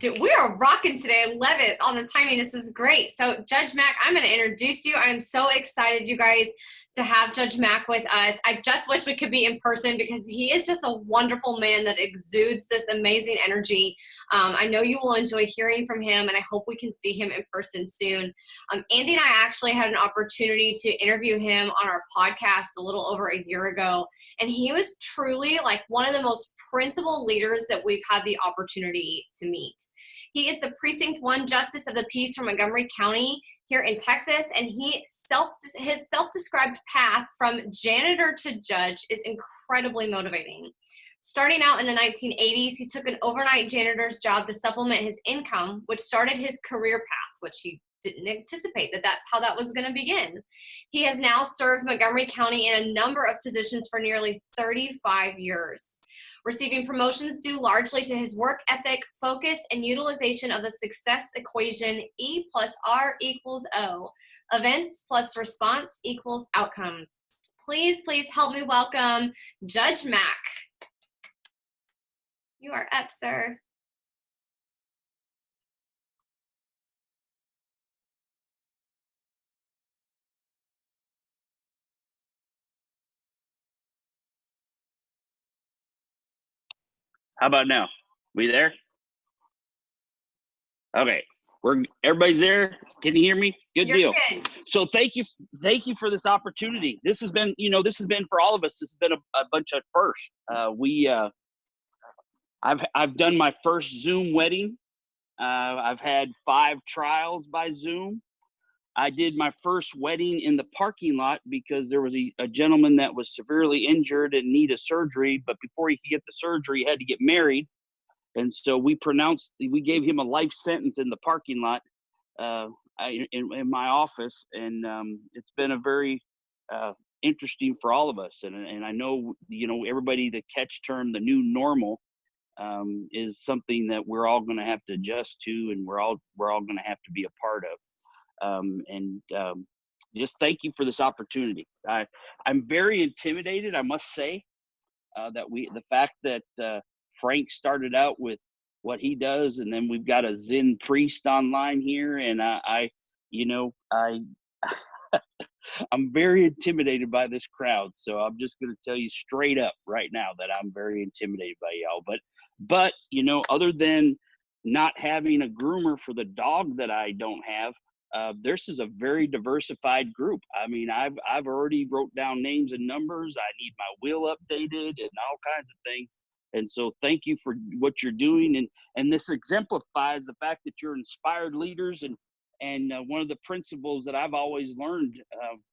Dude, we are rocking today. I love it on the timing. This is great. So Judge Mack, I'm going to introduce you. I'm so excited, you guys, to have Judge Mack with us. I just wish we could be in person because he is just a wonderful man that exudes this amazing energy. I know you will enjoy hearing from him, and I hope we can see him in person soon. Andy and I actually had an opportunity to interview him on our podcast a little over a year ago, and he was truly like one of the most principled leaders that we've had the opportunity to meet. He is the Precinct 1 Justice of the Peace from Montgomery County here in Texas, and his self-described path from janitor to judge is incredibly motivating. Starting out in the 1980s, he took an overnight janitor's job to supplement his income, which started his career path, which he didn't anticipate that's how that was going to begin. He has now served Montgomery County in a number of positions for nearly 35 years. Receiving promotions due largely to his work ethic, focus, and utilization of the success equation E plus R equals O. Events plus response equals outcome. Please help me welcome Judge Mack. You are up, sir. How about now? We there? Okay, everybody's there. Can you hear me? Good You're deal. Good. So thank you for this opportunity. This has been for all of us. This has been a bunch of firsts. I've done my first Zoom wedding. I've had 5 trials by Zoom. I did my first wedding in the parking lot because there was a gentleman that was severely injured and needed surgery, but before he could get the surgery, he had to get married. And so we gave him a life sentence in the parking lot in my office. And it's been a very interesting for all of us. And I know, everybody, the catch term, the new normal is something that we're all going to have to adjust to, and we're all going to have to be a part of. Just thank you for this opportunity. I'm very intimidated, I must say, the fact that Frank started out with what he does, and then we've got a Zen priest online here, and I'm very intimidated by this crowd. So I'm just going to tell you straight up right now that I'm very intimidated by y'all. But other than not having a groomer for the dog that I don't have, this is a very diversified group. I mean, I've already wrote down names and numbers. I need my will updated and all kinds of things. And so thank you for what you're doing. And this exemplifies the fact that you're inspired leaders. And one of the principles that I've always learned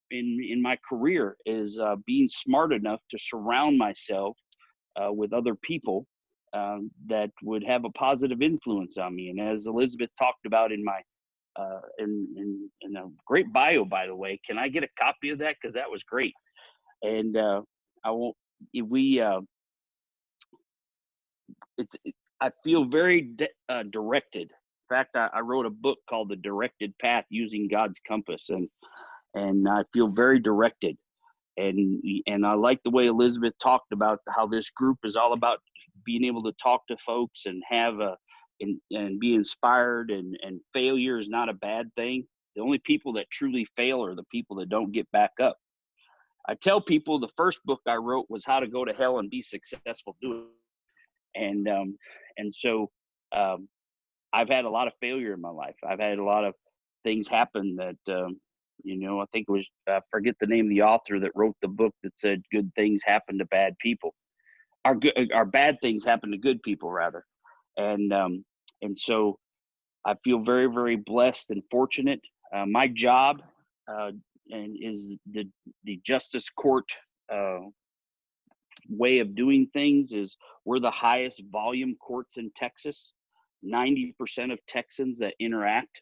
in my career is being smart enough to surround myself with other people that would have a positive influence on me. And as Elizabeth talked about in my in a great bio, by the way, can I get a copy of that? Because that was great. And I feel very directed. In fact, I wrote a book called The Directed Path Using God's Compass, and I feel very directed. And I like the way Elizabeth talked about how this group is all about being able to talk to folks and and be inspired, and failure is not a bad thing. The only people that truly fail are the people that don't get back up. I tell people the first book I wrote was How to Go to Hell and Be Successful Doing it. And so I've had a lot of failure in my life. I've had a lot of things happen that, I think it was, I forget the name of the author that wrote the book that said good things happen to bad people. Our bad things happen to good people, rather. And so I feel very, very blessed and fortunate. My job is the justice court way of doing things is we're the highest volume courts in Texas. 90% of Texans that interact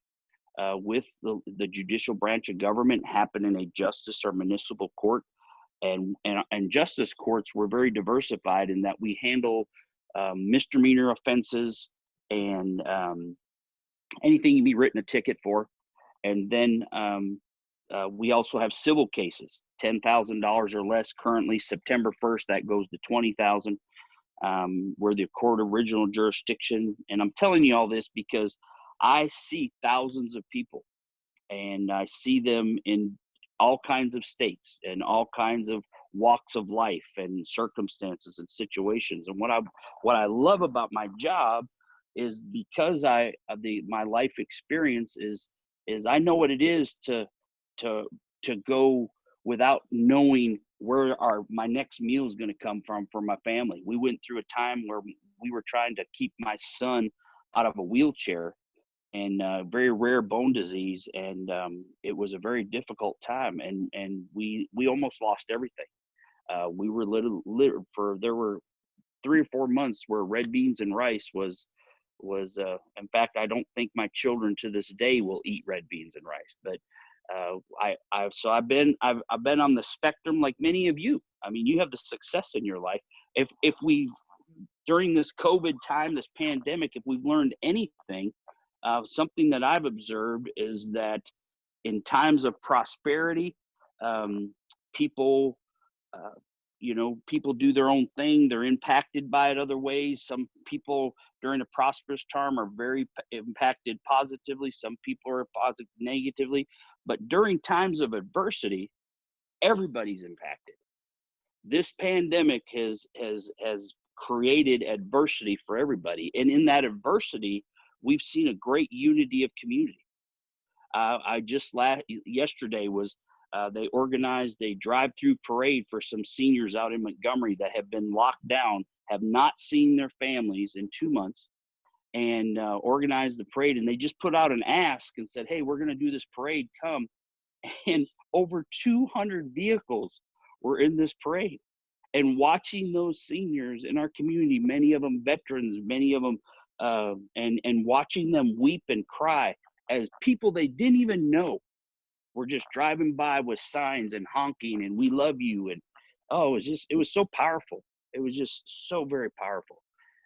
with the judicial branch of government happen in a justice or municipal court. And justice courts, we're very diversified in that we handle misdemeanor offenses and anything you can be written a ticket for. And then we also have civil cases, $10,000 or less. Currently, September 1st, that goes to $20,000. We're the court original jurisdiction. And I'm telling you all this because I see thousands of people, and I see them in all kinds of states and all kinds of walks of life and circumstances and situations. And what I love about my job is because my life experience is I know what it is to go without knowing where my next meal is going to come from for my family. We went through a time where we were trying to keep my son out of a wheelchair, and very rare bone disease, and it was a very difficult time, and we almost lost everything. We were there were 3 or 4 months where red beans and rice was in fact, I don't think my children to this day will eat red beans and rice. But I've been on the spectrum like many of you. I mean, you have the success in your life. If we, during this COVID time, this pandemic, if we've learned anything, something that I've observed is that in times of prosperity, people, people do their own thing. They're impacted by it other ways. Some people during a prosperous time are very impacted positively. Some people are positive negatively. But during times of adversity, everybody's impacted. This pandemic has created adversity for everybody, and in that adversity, we've seen a great unity of community. I just yesterday was they organized a drive-through parade for some seniors out in Montgomery that have been locked down, have not seen their families in 2 months, and organized the parade. And they just put out an ask and said, "Hey, we're going to do this parade. Come." And over 200 vehicles were in this parade. And watching those seniors in our community, many of them veterans, many of them, and watching them weep and cry as people they didn't even know were just driving by with signs and honking and "We love you." And it was so powerful. It was just so very powerful.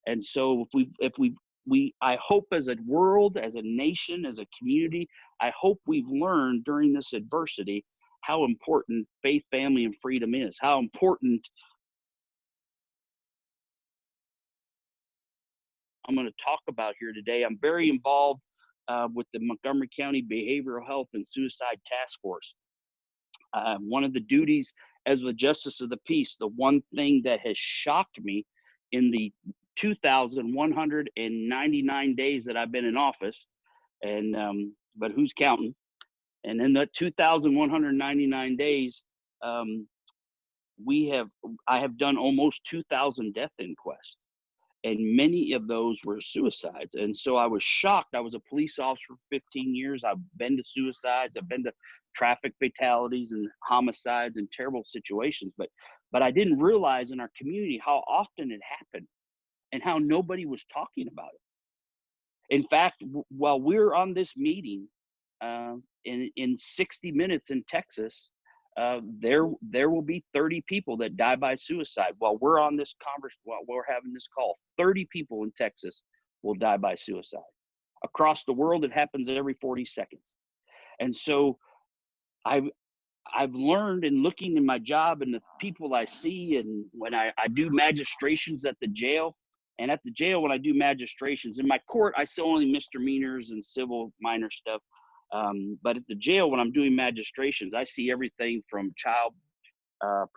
And so I hope as a world, as a nation, as a community, I hope we've learned during this adversity how important faith, family, and freedom is, how important I'm going to talk about here today. I'm very involved with the Montgomery County Behavioral Health and Suicide Task Force. One of the duties as the Justice of the Peace, the one thing that has shocked me in the 2,199 days that I've been in office, and but who's counting? And in the 2,199 days, I have done almost 2,000 death inquests, and many of those were suicides. And so I was shocked. I was a police officer for 15 years. I've been to suicides. I've been to traffic fatalities and homicides and terrible situations. But I didn't realize in our community how often it happened and how nobody was talking about it. In fact, while we're on this meeting, in 60 minutes in Texas, there will be 30 people that die by suicide. While we're on this while we're having this call, 30 people in Texas will die by suicide. Across the world, it happens every 40 seconds. And so I've learned in looking in my job and the people I see, and when I do magistrations at the jail, and at the jail when I do magistrations, in my court I still only misdemeanors and civil minor stuff. But at the jail, when I'm doing magistrations, I see everything from child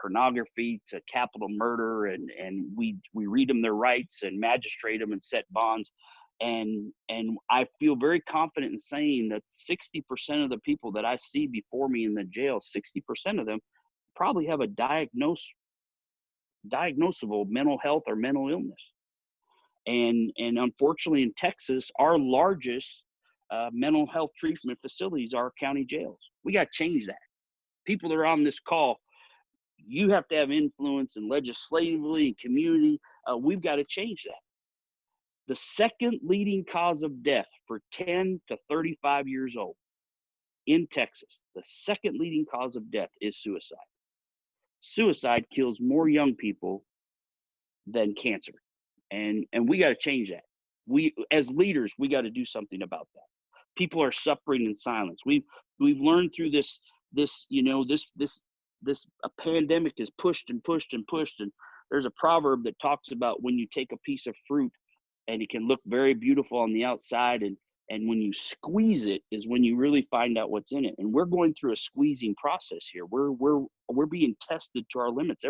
pornography to capital murder, and we read them their rights and magistrate them and set bonds. And I feel very confident in saying that 60% of the people that I see before me in the jail, 60% of them probably have a diagnosable mental health or mental illness. And unfortunately in Texas, our largest mental health treatment facilities are county jails. We got to change that. People that are on this call, you have to have influence and legislatively and community. We've got to change that. The second leading cause of death for 10 to 35 years old in Texas, the second leading cause of death is suicide. Suicide kills more young people than cancer. And we got to change that. We, as leaders, we got to do something about that. People are suffering in silence. We've learned through this a pandemic is pushed and pushed and pushed, and there's a proverb that talks about when you take a piece of fruit and it can look very beautiful on the outside, and when you squeeze it is when you really find out what's in it. And we're going through a squeezing process here. We're being tested to our limits.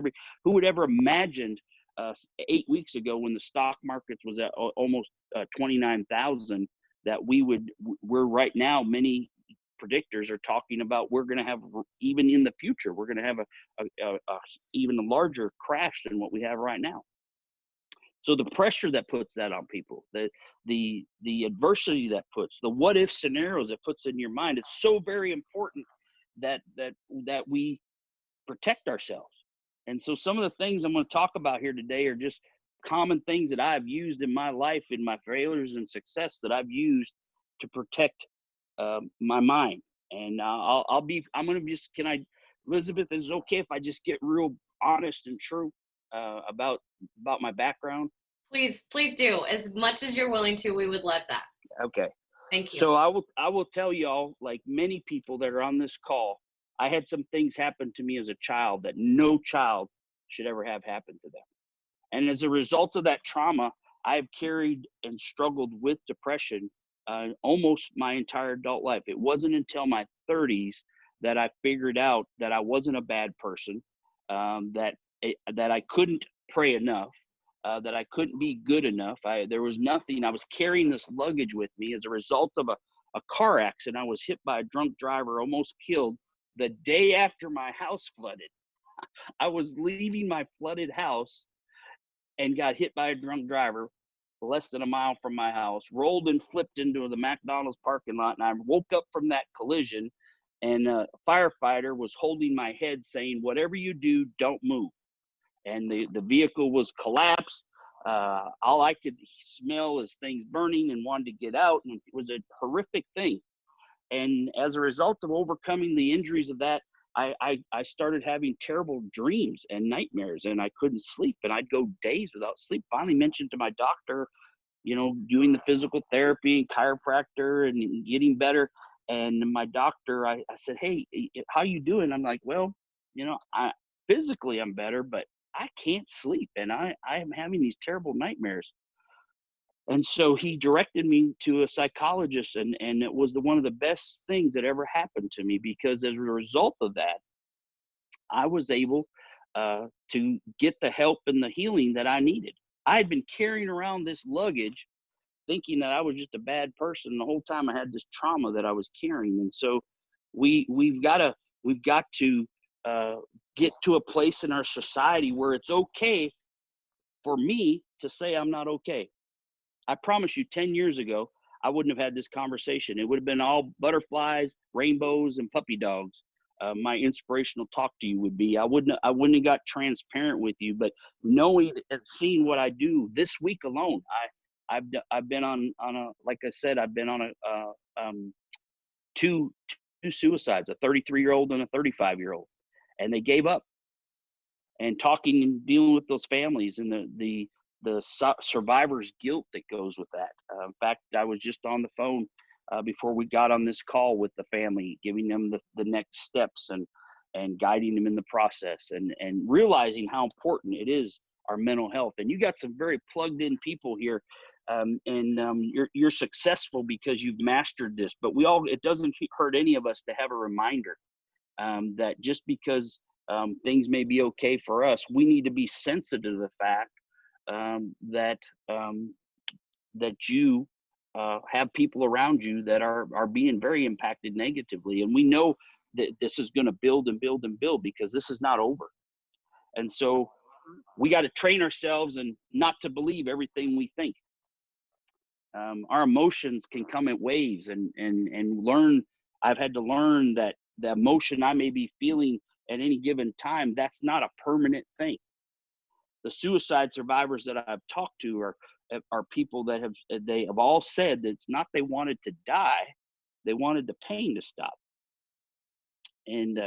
Who would ever imagined 8 weeks ago when the stock market was at almost 29,000 that we're right now, many predictors are talking about we're going to have, even in the future, we're going to have a even a larger crash than what we have right now. So the pressure that puts that on people, the adversity that puts, the what if scenarios that puts in your mind, it's so very important that we protect ourselves. And so some of the things I'm going to talk about here today are just common things that I've used in my life, in my failures and success, that I've used to protect my mind. And I'm going to just, Elizabeth, is it okay if I just get real honest and true about my background? Please do. As much as you're willing to, we would love that. Okay. Thank you. So I will tell y'all, like many people that are on this call, I had some things happen to me as a child that no child should ever have happen to them. And as a result of that trauma, I have carried and struggled with depression almost my entire adult life. It wasn't until my 30s that I figured out that I wasn't a bad person, that I couldn't pray enough, that I couldn't be good enough. There was nothing. I was carrying this luggage with me as a result of a car accident. I was hit by a drunk driver, almost killed the day after my house flooded. I was leaving my flooded house and got hit by a drunk driver less than a mile from my house, rolled and flipped into the McDonald's parking lot. And I woke up from that collision, and a firefighter was holding my head saying, "Whatever you do, don't move." And the vehicle was collapsed. All I could smell is things burning, and wanted to get out. And it was a horrific thing. And as a result of overcoming the injuries of that, I started having terrible dreams and nightmares, and I couldn't sleep, and I'd go days without sleep. Finally mentioned to my doctor, doing the physical therapy and chiropractor and getting better. And my doctor, I said, "Hey, how you doing?" I'm like, "Well, physically I'm better, but I can't sleep, and I am having these terrible nightmares." And so he directed me to a psychologist, and it was one of the best things that ever happened to me, because as a result of that, I was able to get the help and the healing that I needed. I had been carrying around this luggage thinking that I was just a bad person. The whole time I had this trauma that I was carrying. And so we've got to get to a place in our society where it's okay for me to say I'm not okay. I promise you, 10 years ago, I wouldn't have had this conversation. It would have been all butterflies, rainbows, and puppy dogs. My inspirational talk to you would be. I wouldn't have got transparent with you, but knowing and seeing what I do this week alone, I've been on a, like I said, I've been on two suicides, a 33-year-old and a 35-year-old, and they gave up. And talking and dealing with those families and the survivor's guilt that goes with that. In fact, I was just on the phone before we got on this call with the family, giving them the next steps and guiding them in the process, and realizing how important it is, our mental health. And you got some very plugged in people here, and you're successful because you've mastered this. But it doesn't hurt any of us to have a reminder that just because things may be okay for us, we need to be sensitive to the fact that you have people around you that are being very impacted negatively. And we know that this is going to build and build and build, because this is not over. And so we got to train ourselves and not to believe everything we think. Our emotions can come in waves, and learn. I've had to learn that the emotion I may be feeling at any given time, that's not a permanent thing. The suicide survivors that I've talked to are people that they have all said that it's not they wanted to die, they wanted the pain to stop. And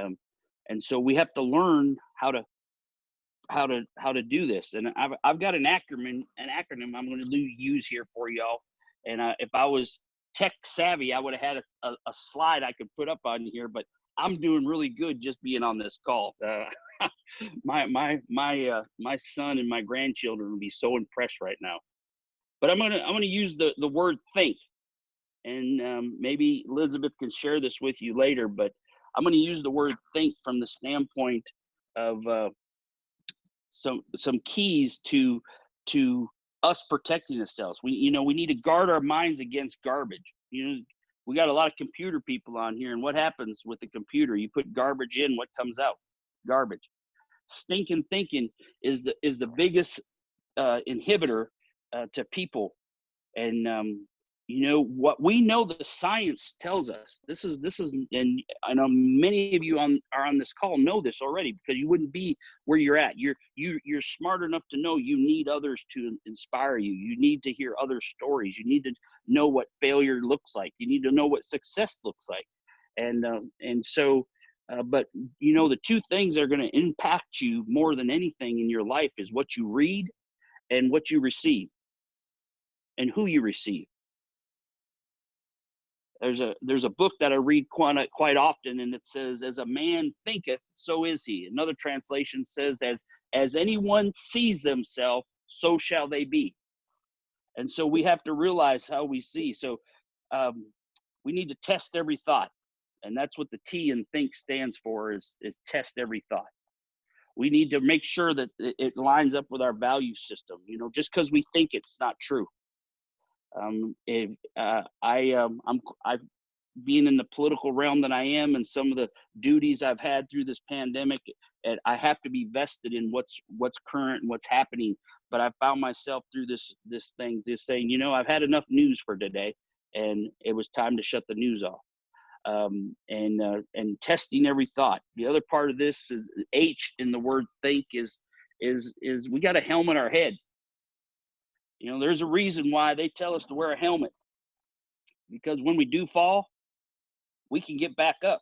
so we have to learn how to do this. And I've got an acronym I'm going to use here for y'all. And if I was tech savvy, I would have had a slide I could put up on here, but I'm doing really good just being on this call. my son and my grandchildren would be so impressed right now. But I'm gonna use the word think, and maybe Elizabeth can share this with you later. But I'm gonna use the word think from the standpoint of some keys to us protecting ourselves. We need to guard our minds against garbage. We got a lot of computer people on here, and what happens with the computer? You put garbage in, what comes out? Garbage. Stinking thinking is the biggest inhibitor to people. And what we know, the science tells us, this is and I know many of you are on this call know this already, because you wouldn't be where you're at. You're smart enough to know you need others to inspire you. You need to hear other stories. You need to know what failure looks like. You need to know what success looks like. And so but the two things that are going to impact you more than anything in your life is what you read and what you receive, and who you receive. There's a book that I read quite often, and it says, "As a man thinketh, so is he." Another translation says, "As anyone sees themselves, so shall they be." And so we have to realize how we see. So we need to test every thought, and that's what the T in think stands for, is test every thought. We need to make sure that it lines up with our value system. Just because we think it's not true. I've being in the political realm that I am, and some of the duties I've had through this pandemic, and I have to be vested in what's current and what's happening. But I found myself through this thing just saying, I've had enough news for today, and it was time to shut the news off. And testing every thought. The other part of this is H in the word think is we got a helmet our head. There's a reason why they tell us to wear a helmet, because when we do fall, we can get back up.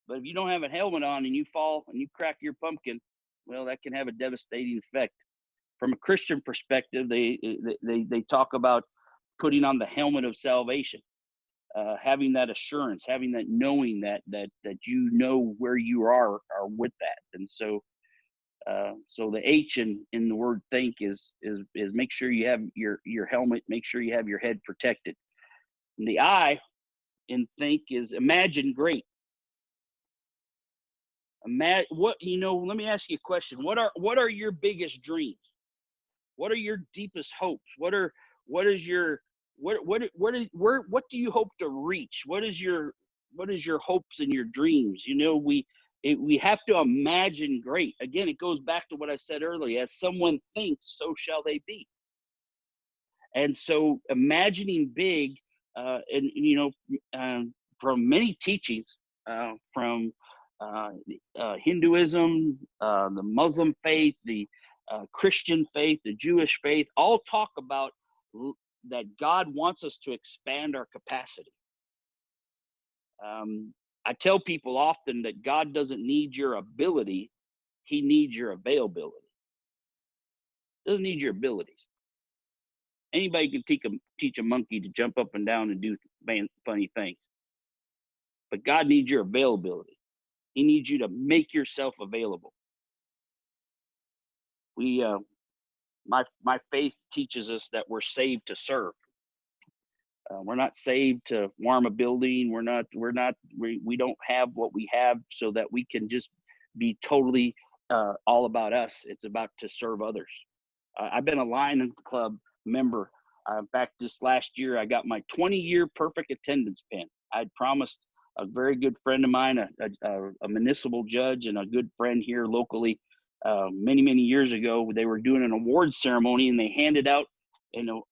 But if you don't have a helmet on and you fall and you crack your pumpkin, well, that can have a devastating effect. From a Christian perspective, they talk about putting on the helmet of salvation, having that assurance, having that knowing that where you are with that. And so the H in the word think is make sure you have your helmet, make sure you have your head protected. And the I in think is imagine great. Let me ask you a question. What are your biggest dreams? What are your deepest hopes? What do you hope to reach? What is your hopes and your dreams? We have to imagine great. Again, it goes back to what I said earlier. As someone thinks, so shall they be. And so imagining big, from many teachings, from Hinduism, the Muslim faith, the Christian faith, the Jewish faith, all talk about that God wants us to expand our capacity. I tell people often that God doesn't need your ability, he needs your availability. Doesn't need your abilities. Anybody can teach a monkey to jump up and down and do funny things. But God needs your availability. He needs you to make yourself available. My faith teaches us that we're saved to serve. We're not saved to warm a building. We don't have what we have so that we can just be totally all about us. It's about to serve others. I've been a Lions Club member. In fact, this last year, I got my 20-year perfect attendance pin. I'd promised a very good friend of mine, a municipal judge and a good friend here locally, many, many years ago. They were doing an award ceremony, and they handed out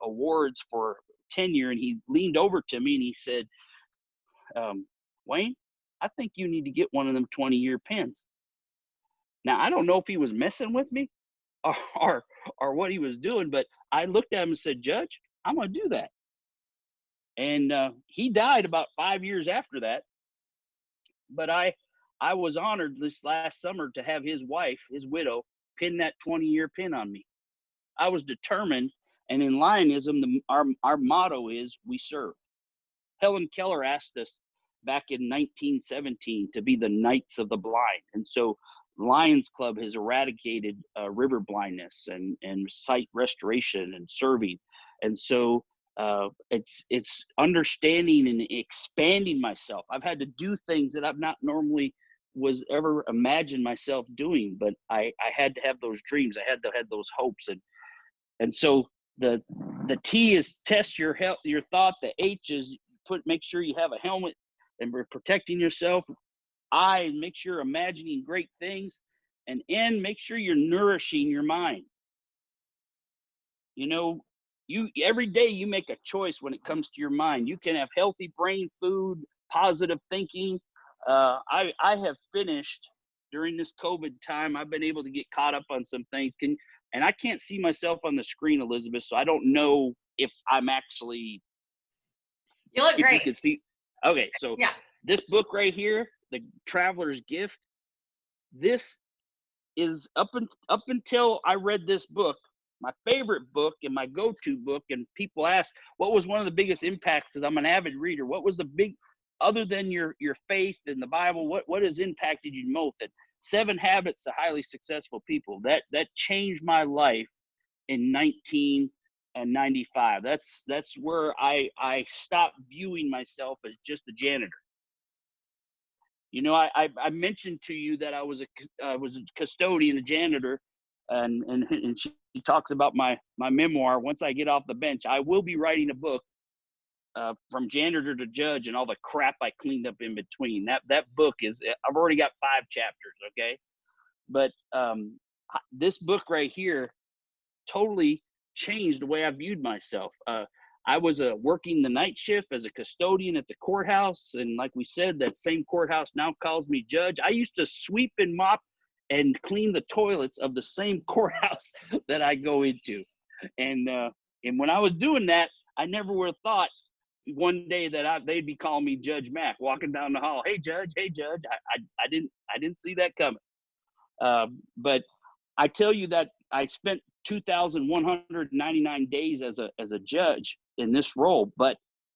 awards for tenure, and he leaned over to me and he said, "Wayne, I think you need to get one of them 20-year pins." Now, I don't know if he was messing with me or what he was doing, but I looked at him and said, "Judge, I'm going to do that." And he died about 5 years after that. But I was honored this last summer to have his wife, his widow, pin that 20-year pin on me. I was determined, and in Lionism, our motto is we serve. Helen Keller asked us back in 1917 to be the Knights of the Blind. And so Lions Club has eradicated river blindness and sight restoration and serving. And so it's understanding and expanding myself. I've had to do things that I've not normally was ever imagined myself doing, but I had to have those dreams. I had to have those hopes. And so the T is test your health, your thought. The H is make sure you have a helmet and we're protecting yourself. I, make sure you're imagining great things. And N, make sure you're nourishing your mind. You know, every day you make a choice when it comes to your mind. You can have healthy brain food, positive thinking. I have finished during this COVID time. I've been able to get caught up on some things. And I can't see myself on the screen, Elizabeth, so I don't know if I'm actually. You look great. You can see. Okay, so yeah. This book right here, The Traveler's Gift, this is up until I read this book, my favorite book and my go-to book. And people ask, what was one of the biggest impacts? Because I'm an avid reader. What was the big, other than your faith in the Bible, what has impacted you most? And 7 Habits of Highly Successful People. That changed my life in 1995. That's where I stopped viewing myself as just a janitor. You know, I mentioned to you that I was a custodian, a janitor, and she talks about my memoir. Once I get off the bench, I will be writing a book, from janitor to judge and all the crap I cleaned up in between. That book is, I've already got 5 chapters. Okay. But this book right here totally changed the way I viewed myself. I was working the night shift as a custodian at the courthouse. And like we said, that same courthouse now calls me judge. I used to sweep and mop and clean the toilets of the same courthouse that I go into. And when I was doing that, I never would have thought one day that they'd be calling me Judge Mack, walking down the hall. Hey, Judge. Hey, Judge. I didn't see that coming. But I tell you that I spent 2,199 days as a judge in this role. But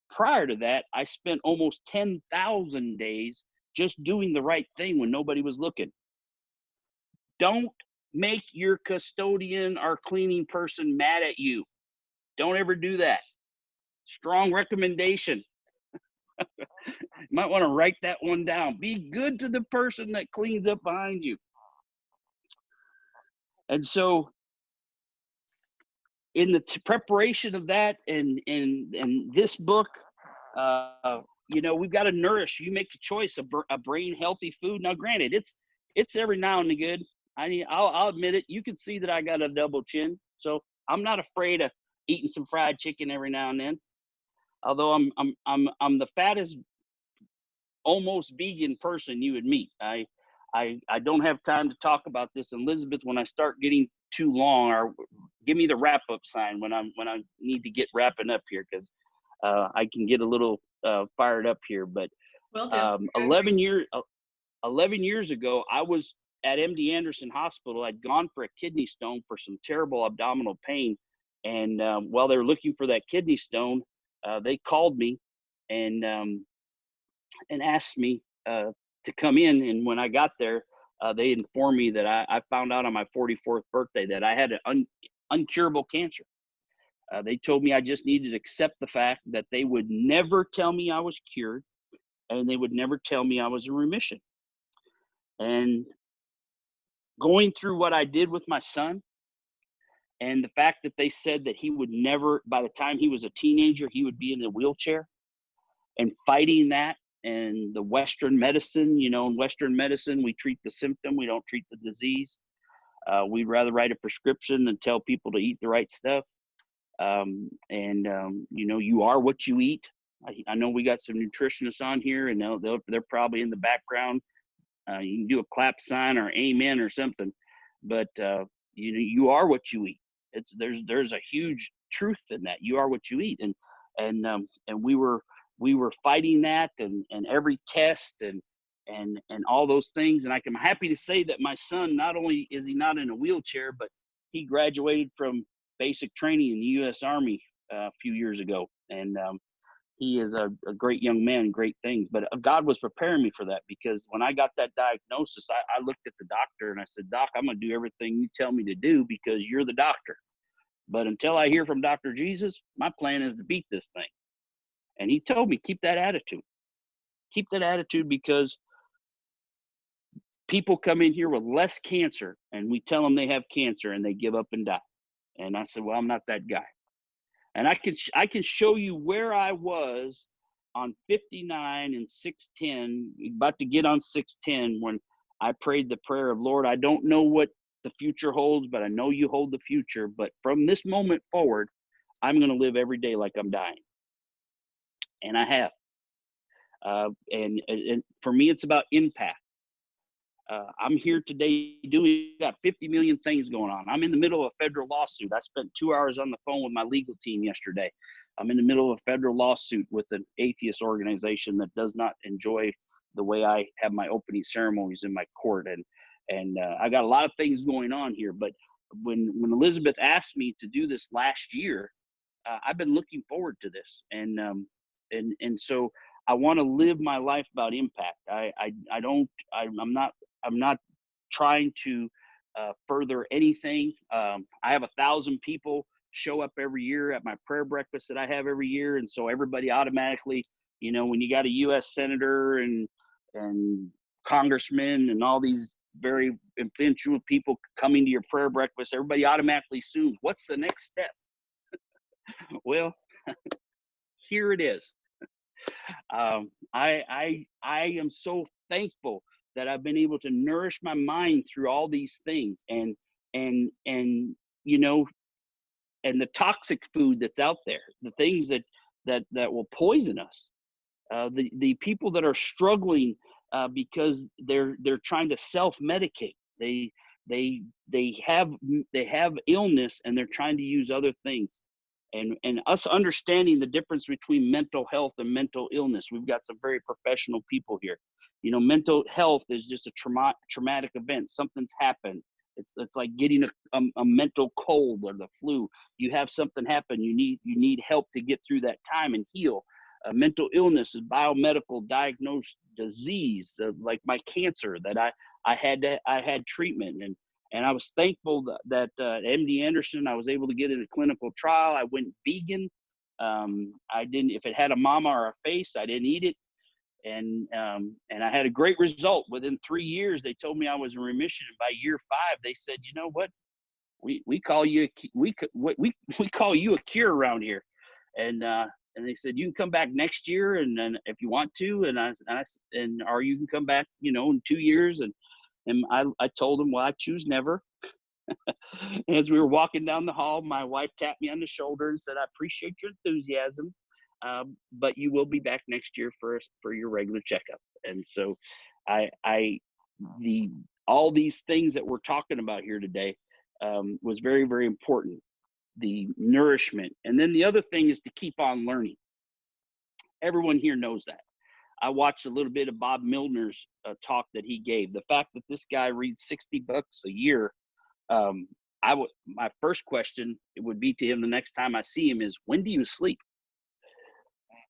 prior to that, I spent almost 10,000 days just doing the right thing when nobody was looking. Don't make your custodian or cleaning person mad at you. Don't ever do that. Strong recommendation. You might want to write that one down. Be good to the person that cleans up behind you. And so in the preparation of that and this book, you know, we've got to nourish. You make a choice of a brain healthy food. Now, granted, it's every now and again. I'll admit it. You can see that I got a double chin, so I'm not afraid of eating some fried chicken every now and then. Although I'm the fattest, almost vegan person you would meet. I don't have time to talk about this, Elizabeth. When I start getting too long, or give me the wrap up sign when I need to get wrapping up here, because I can get a little fired up here. But 11 years ago, I was at MD Anderson Hospital. I'd gone for a kidney stone for some terrible abdominal pain, and while they were looking for that kidney stone, they called me and asked me to come in. And when I got there, they informed me that I found out on my 44th birthday that I had an uncurable cancer. They told me I just needed to accept the fact that they would never tell me I was cured, and they would never tell me I was in remission. And going through what I did with my son, and the fact that they said that he would never, by the time he was a teenager, he would be in a wheelchair, and fighting that. And the Western medicine, you know, in Western medicine, we treat the symptom, we don't treat the disease. We'd rather write a prescription than tell people to eat the right stuff. You know, you are what you eat. I know we got some nutritionists on here, and they're probably in the background. You can do a clap sign or amen or something, but you are what you eat. There's a huge truth in that. You are what you eat, and we were fighting that, and every test and all those things. And I'm happy to say that my son, not only is he not in a wheelchair, but he graduated from basic training in the U.S. Army a few years ago. And he is a great young man, great things. But God was preparing me for that, because when I got that diagnosis, I looked at the doctor and I said, Doc, I'm going to do everything you tell me to do because you're the doctor. But until I hear from Dr. Jesus, my plan is to beat this thing. And he told me, keep that attitude. Keep that attitude, because people come in here with less cancer and we tell them they have cancer and they give up and die. And I said, well, I'm not that guy. And I can show you where I was on 59 and 610, about to get on 610, when I prayed the prayer of, Lord, I don't know what the future holds, but I know you hold the future. But from this moment forward, I'm going to live every day like I'm dying. And I have. And for me, it's about impact. I'm here today doing, got 50 million things going on. I'm in the middle of a federal lawsuit. I spent 2 hours on the phone with my legal team yesterday. I'm in the middle of a federal lawsuit with an atheist organization that does not enjoy the way I have my opening ceremonies in my court. And I got a lot of things going on here. But when Elizabeth asked me to do this last year, I've been looking forward to this. And so I want to live my life about impact. I'm not trying to further anything. I have 1,000 people show up every year at my prayer breakfast that I have every year. And so everybody automatically, when you got a U.S. senator and congressman and all these very influential people coming to your prayer breakfast, everybody automatically assumes, what's the next step? Well, here it is. I am so thankful that I've been able to nourish my mind through all these things, and and the toxic food that's out there, the things that will poison us, the people that are struggling because they're trying to self-medicate. They have illness and they're trying to use other things. And us understanding the difference between mental health and mental illness. We've got some very professional people here. Mental health is just a traumatic event. Something's happened. It's like getting a mental cold or the flu. You have something happen. You need help to get through that time and heal. Mental illness is biomedical diagnosed disease, like my cancer that I had treatment. And I was thankful that at MD Anderson, I was able to get in a clinical trial. I went vegan. I didn't, if it had a mama or a face, I didn't eat it. And I had a great result. Within 3 years, they told me I was in remission. And by year 5, they said, you know what? We call you we call you a cure around here. And they said, you can come back next year, and then if you want to, or you can come back, in 2 years. And I told him, well, I choose never. And as we were walking down the hall, my wife tapped me on the shoulder and said, I appreciate your enthusiasm, but you will be back next year for your regular checkup. And so all these things that we're talking about here today was very, very important. The nourishment. And then the other thing is to keep on learning. Everyone here knows that. I watched a little bit of Bob Milner's talk that he gave. The fact that this guy reads 60 books a year, my first question would be to him the next time I see him is, when do you sleep?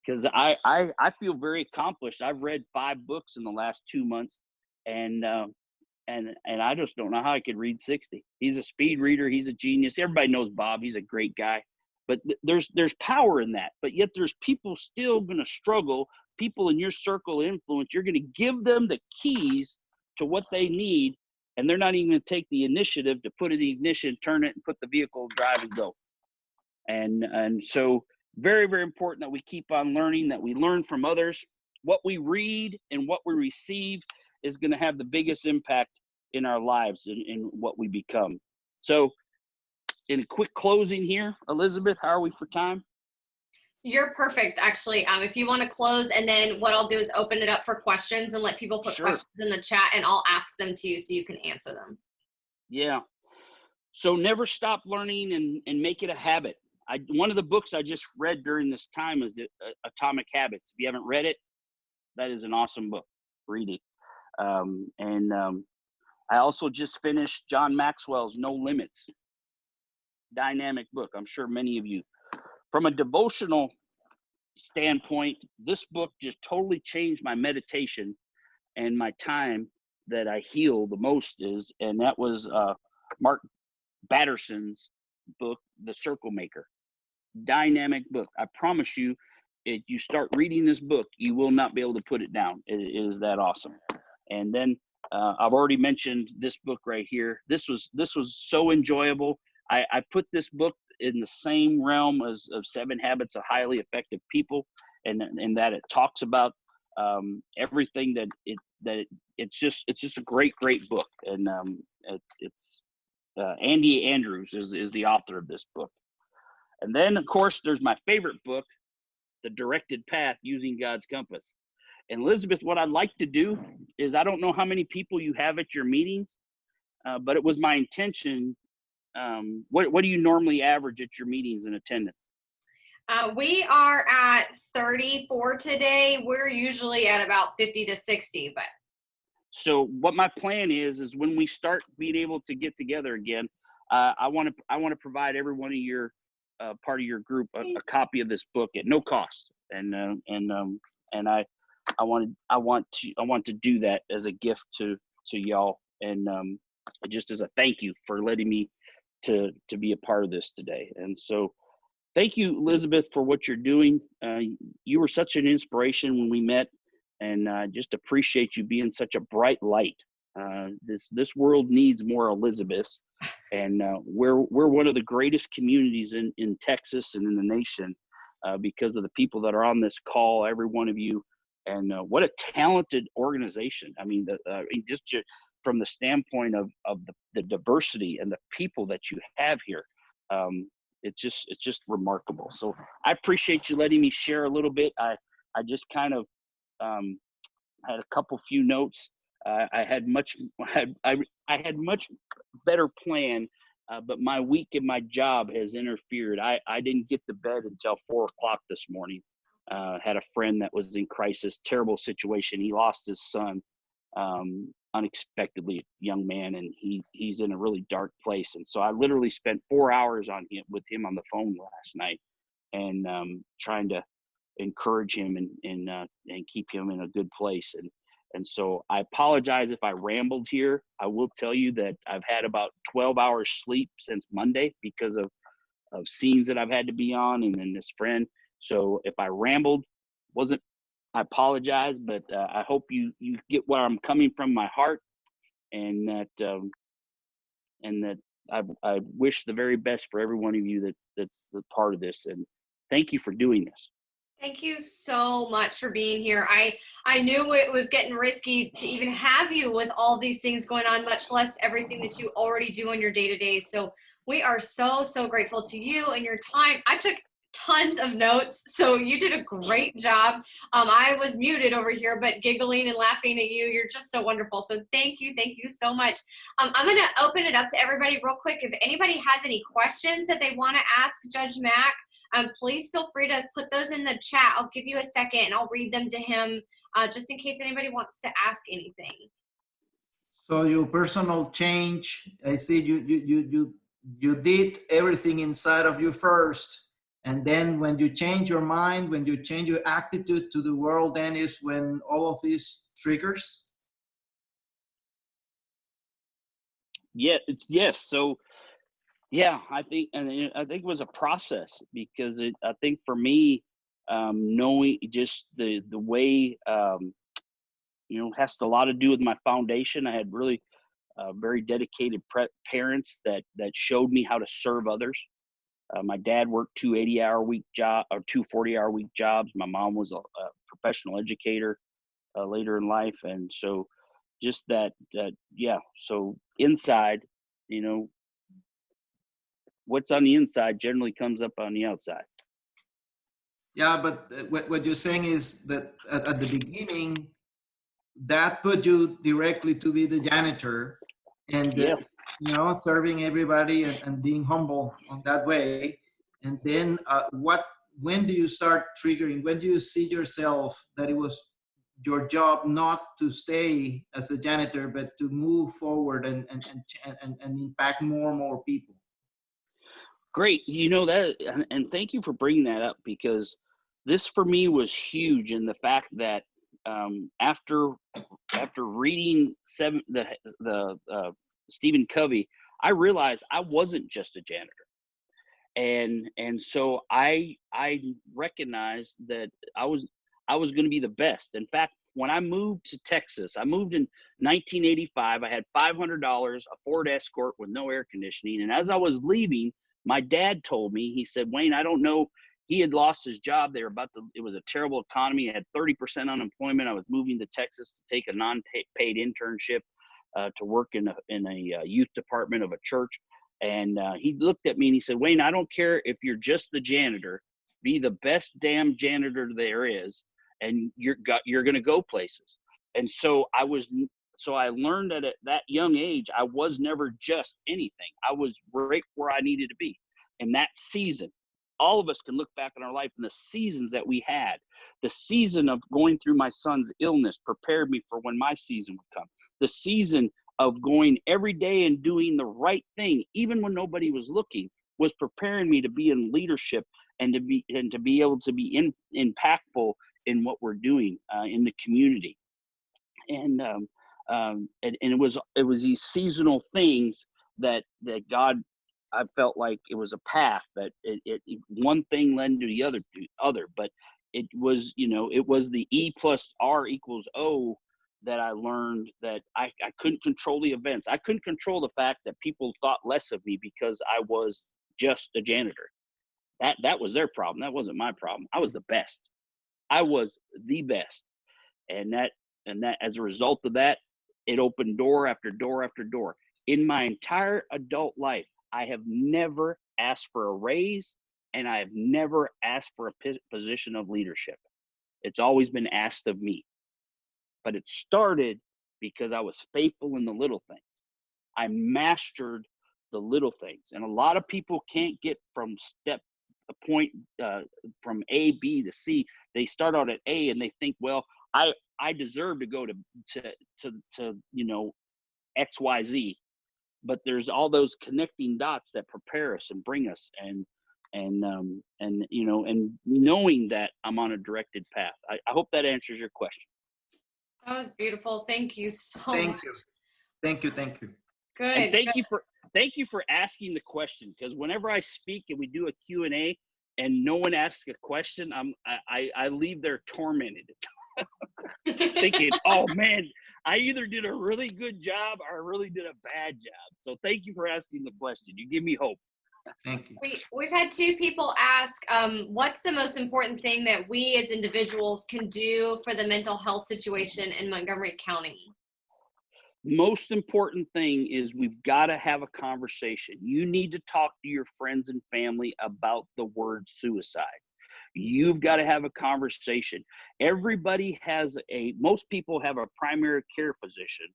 Because I feel very accomplished. I've read 5 books in the last 2 months, and I just don't know how I could read 60. He's a speed reader. He's a genius. Everybody knows Bob. He's a great guy. But there's power in that. But yet there's people still going to struggle. People in your circle of influence, you're going to give them the keys to what they need, and they're not even going to take the initiative to put in the ignition, turn it, and put the vehicle, drive, and go. And so very, very important that we keep on learning, that we learn from others. What we read and what we receive is going to have the biggest impact in our lives and in what we become. So in a quick closing here, Elizabeth, how are we for time? You're perfect, actually. If you want to close, and then what I'll do is open it up for questions and let people put questions in the chat, and I'll ask them to you so you can answer them. Yeah. So never stop learning and make it a habit. One of the books I just read during this time is Atomic Habits. If you haven't read it, that is an awesome book. Read it. I also just finished John Maxwell's No Limits. Dynamic book. I'm sure many of you. From a devotional standpoint, this book just totally changed my meditation and my time that I heal the most and that was Mark Batterson's book, The Circle Maker. Dynamic book. I promise you, if you start reading this book, you will not be able to put it down. It is that awesome. And then I've already mentioned this book right here. This was so enjoyable. I put this book in the same realm as of 7 Habits of Highly Effective People, and that it talks about everything it's just a great book. And it's Andy Andrews is the author of this book. And then of course there's my favorite book, The Directed Path Using God's Compass. And Elizabeth, what I'd like to do is, I don't know how many people you have at your meetings, but it was my intention. What do you normally average at your meetings in attendance? We are at 34 today. We're usually at about 50 to 60, but. So what my plan is when we start being able to get together again, I want to provide every one of your part of your group a copy of this book at no cost, and I want to do that as a gift to y'all, and just as a thank you for letting me to be a part of this today. And so thank you, Elizabeth, for what you're doing. You were such an inspiration when we met, and just appreciate you being such a bright light. This world needs more Elizabeths, and we're one of the greatest communities in Texas and in the nation because of the people that are on this call, every one of you. And what a talented organization. I mean, just from the standpoint of the diversity and the people that you have here, it's just remarkable. So I appreciate you letting me share a little bit. I just kind of had a few notes. I had much better plan, but my week and my job has interfered. I didn't get to bed until 4 o'clock this morning. Had a friend that was in crisis, terrible situation. He lost his son unexpectedly, young man, and he's in a really dark place. And so I literally spent 4 hours with him on the phone last night, and trying to encourage him and keep him in a good place. And so I apologize if I rambled here. I will tell you that I've had about 12 hours sleep since Monday because of scenes that I've had to be on, and then this friend. So if I rambled, I apologize, but I hope you get where I'm coming from, my heart, and that I wish the very best for every one of you that's a part of this, and thank you for doing this. Thank you so much for being here. I knew it was getting risky to even have you with all these things going on, much less everything that you already do on your day-to-day. So we are so grateful to you and your time. I took tons of notes, so you did a great job. I was muted over here, but giggling and laughing at you. You're just so wonderful. So thank you so much. I'm going to open it up to everybody real quick. If anybody has any questions that they want to ask Judge Mack, please feel free to put those in the chat. I'll give you a second and I'll read them to him, just in case anybody wants to ask anything. So your personal change, I see you did everything inside of you first. And then when you change your mind, when you change your attitude to the world, then is when all of these triggers? Yes. So, yeah, I think it was a process, because I think for me, knowing just the way, has a lot to do with my foundation. I had really very dedicated parents that showed me how to serve others. My dad worked 2 80-hour-week job or 2 40-hour-week jobs. My mom was a professional educator later in life, and so just that. So inside, what's on the inside generally comes up on the outside. Yeah, but what you're saying is that at the beginning, that put you directly to be the janitor, and Yes. serving everybody and being humble on that way. And then when do you start triggering? When do you see yourself that it was your job not to stay as a janitor, but to move forward and impact more and more people? Great. That, and thank you for bringing that up, because this for me was huge in the fact that after reading Stephen Covey, I realized I wasn't just a janitor. And so I recognized that I was going to be the best. In fact, when I moved to Texas, I moved in 1985. I had $500, a Ford Escort with no air conditioning, and as I was leaving, my dad told me, he said, "Wayne, I don't know." He had lost his job. They were it was a terrible economy. I had 30% unemployment. I was moving to Texas to take a non-paid internship to work in a youth department of a church. And he looked at me and he said, "Wayne, I don't care if you're just the janitor, be the best damn janitor there is, and you're going to go places." And so I learned that at that young age, I was never just anything. I was right where I needed to be. And that season, all of us can look back on our life and the seasons that we had. The season of going through my son's illness prepared me for when my season would come. The season of going every day and doing the right thing, even when nobody was looking, was preparing me to be in leadership and to be able to be impactful in what we're doing in the community. And it was these seasonal things that God, I felt like it was a path that one thing led to the other, but it was, it was the E plus R equals O that I learned that I couldn't control the events. I couldn't control the fact that people thought less of me because I was just a janitor. That was their problem. That wasn't my problem. I was the best. I was the best. And that as a result of that, it opened door after door after door. In my entire adult life, I have never asked for a raise, and I have never asked for a position of leadership. It's always been asked of me. But it started because I was faithful in the little things. I mastered the little things. And a lot of people can't get from from A, B to C. They start out at A and they think, well, I deserve to go to X, Y, Z. But there's all those connecting dots that prepare us and bring us and knowing that I'm on a directed path. I hope that answers your question. That was beautiful. Thank you so much. Thank you. Good. And thank you for asking the question, because whenever I speak and we do a Q&A and no one asks a question, I leave there tormented, thinking, oh man, I either did a really good job or I really did a bad job. So thank you for asking the question. You give me hope. Thank you. We've had two people ask, what's the most important thing that we as individuals can do for the mental health situation in Montgomery County? Most important thing is we've got to have a conversation. You need to talk to your friends and family about the word suicide. You've got to have a conversation. Most people have a primary care physician,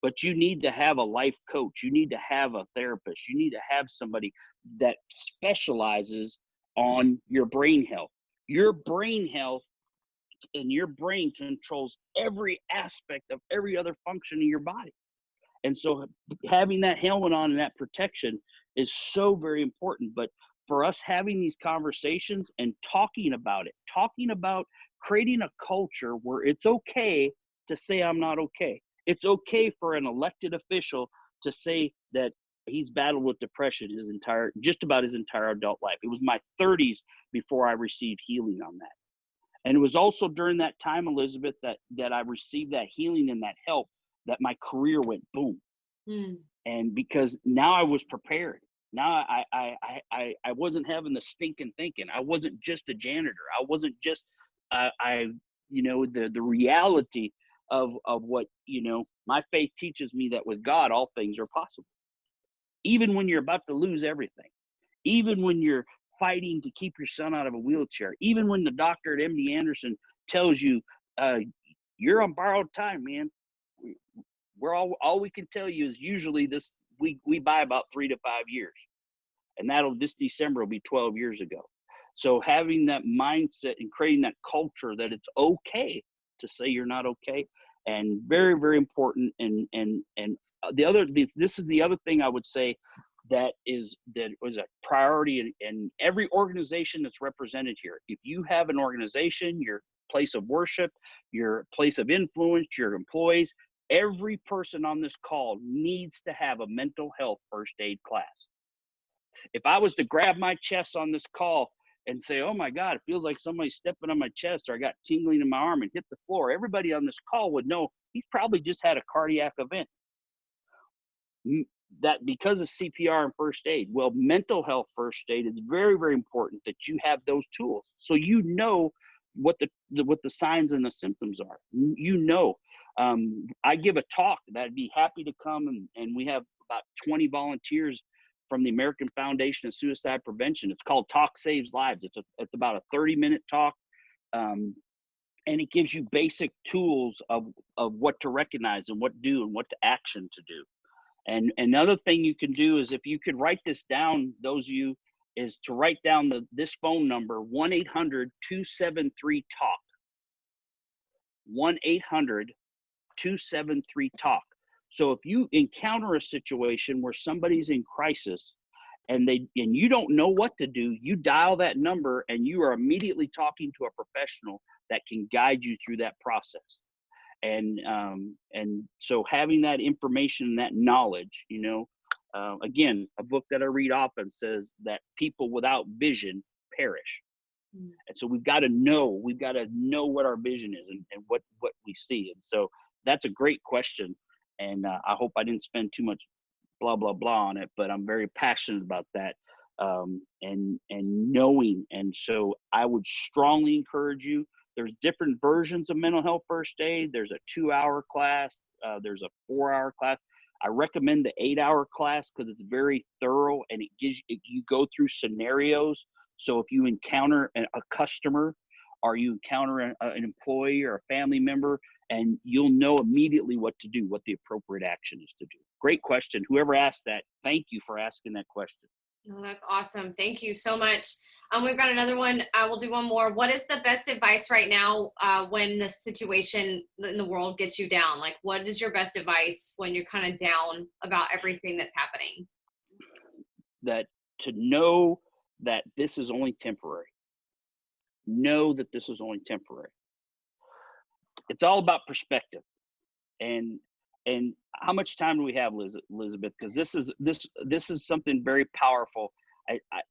but you need to have a life coach. You need to have a therapist. You need to have somebody that specializes on your brain health. Your brain health and your brain controls every aspect of every other function in your body. And so having that helmet on and that protection is so very important. But for us having these conversations and talking about creating a culture where it's okay to say I'm not okay. It's okay for an elected official to say that he's battled with depression just about his entire adult life. It was my 30s before I received healing on that. And it was also during that time, Elizabeth, that I received that healing and that help, that my career went boom. And because now I was prepared. Now I wasn't having the stinking thinking. I wasn't just a janitor. I wasn't just the reality of what my faith teaches me, that with God all things are possible. Even when you're about to lose everything, even when you're fighting to keep your son out of a wheelchair, even when the doctor at MD Anderson tells you you're on borrowed time, man. We're all we can tell you is usually we buy about 3 to 5 years, and this December will be 12 years ago. So having that mindset and creating that culture that it's okay to say you're not okay, and very, very important. And this is the other thing I would say, that was a priority in every organization that's represented here. If you have an organization, your place of worship, your place of influence, your employees, every person on this call needs to have a mental health first aid class. If I was to grab my chest on this call and say, oh my God, it feels like somebody's stepping on my chest, or I got tingling in my arm and hit the floor, everybody on this call would know he's probably just had a cardiac event. That because of CPR and first aid. Well, mental health first aid is very, very important that you have those tools. So you know what the signs and the symptoms are. You know, I give a talk that I'd be happy to come, and we have about 20 volunteers from the American Foundation of Suicide Prevention. It's called Talk Saves Lives. It's about a 30-minute talk. And it gives you basic tools of what to recognize and what to do and what to action to do. And another thing you can do is, if you could write this down, those of you, is to write down this phone number, 1-800-273-TALK. 1-800-273-TALK. So if you encounter a situation where somebody's in crisis and you don't know what to do, you dial that number and you are immediately talking to a professional that can guide you through that process. And so having that information and that knowledge, again, a book that I read often says that people without vision perish. And so we've got to know what our vision is and what we see. And so that's a great question. And I hope I didn't spend too much blah, blah, blah on it, but I'm very passionate about that, and knowing. And so I would strongly encourage you. There's different versions of mental health first aid. There's a 2-hour class. There's a 4-hour class. I recommend the 8-hour class because it's very thorough, and you go through scenarios. So if you encounter a customer, or you encounter an employee or a family member, and you'll know immediately what to do, what the appropriate action is to do. Great question. Whoever asked that, thank you for asking that question. Oh, that's awesome. Thank you so much. We've got another one. We'll do one more. What is the best advice right now when the situation in the world gets you down? Like, what is your best advice when you're kind of down about everything that's happening? That to know that this is only temporary. Know that this is only temporary. It's all about perspective. And how much time do we have, Elizabeth? Because this is something very powerful.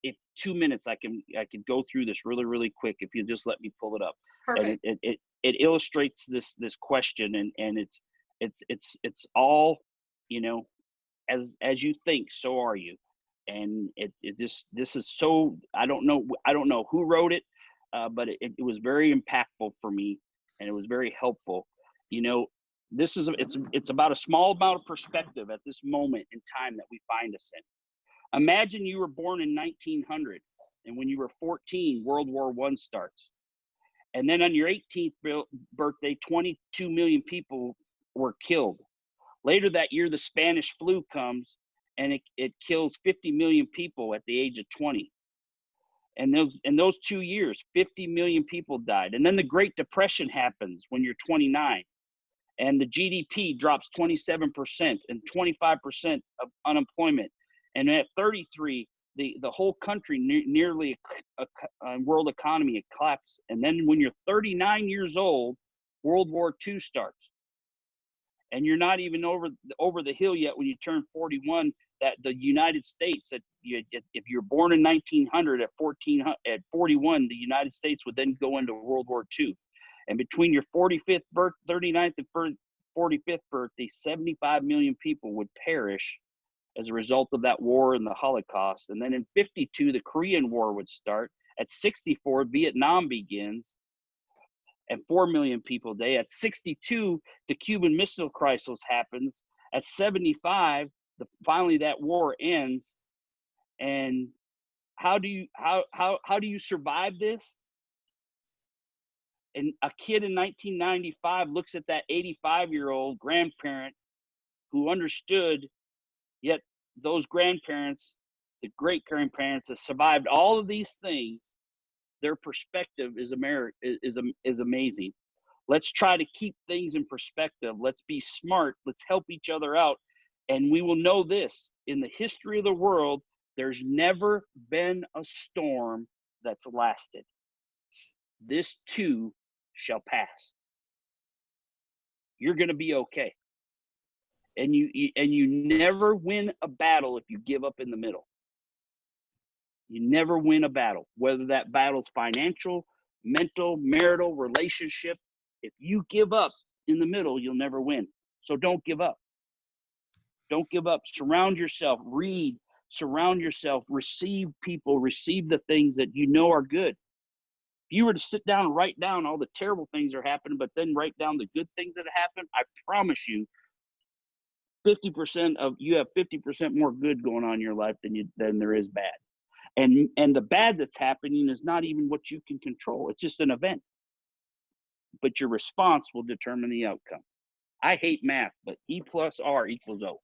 If 2 minutes, I can go through this really, really quick if you just let me pull it up. Perfect. And it illustrates this question, and it's all, as you think, so are you. And this is so, I don't know who wrote it, but it was very impactful for me, and it was very helpful. It's about a small amount of perspective at this moment in time that we find us in. Imagine you were born in 1900, and when you were 14, World War I starts. And then on your 18th birthday, 22 million people were killed. Later that year, the Spanish flu comes, and it kills 50 million people at the age of 20. And in those 2 years, 50 million people died. And then the Great Depression happens when you're 29. And the GDP drops 27% and 25% of unemployment. And at 33, the whole country, nearly a world economy, it collapses. And then when you're 39 years old, World War II starts. And you're not even over the hill yet when you turn 41. That the United States, if you're born in 1900, at 41, the United States would then go into World War II. And between your 45th birth, 39th and 45th birthday, 75 million people would perish as a result of that war and the Holocaust. And then in 52, the Korean War would start. At 64, Vietnam begins, and 4 million people a day. At 62, the Cuban Missile Crisis happens. At 75, finally that war ends. And how do you survive this? And a kid in 1995 looks at that 85-year-old grandparent who understood, yet those grandparents, the great-grandparents that survived all of these things, their perspective is amazing. Let's try to keep things in perspective. Let's be smart. Let's help each other out. And we will know this, in the history of the world, there's never been a storm that's lasted. This too shall pass. You're going to be okay. And you never win a battle if you give up in the middle. You never win a battle, whether that battle's financial, mental, marital, relationship. If you give up in the middle, you'll never win. So don't give up. Don't give up. Surround yourself, read, surround yourself, receive people, receive the things that you know are good. If you were to sit down and write down all the terrible things that are happening, but then write down the good things that happen, I promise you, 50% of you have 50% more good going on in your life than there is bad. And the bad that's happening is not even what you can control. It's just an event. But your response will determine the outcome. I hate math, but E plus R equals O.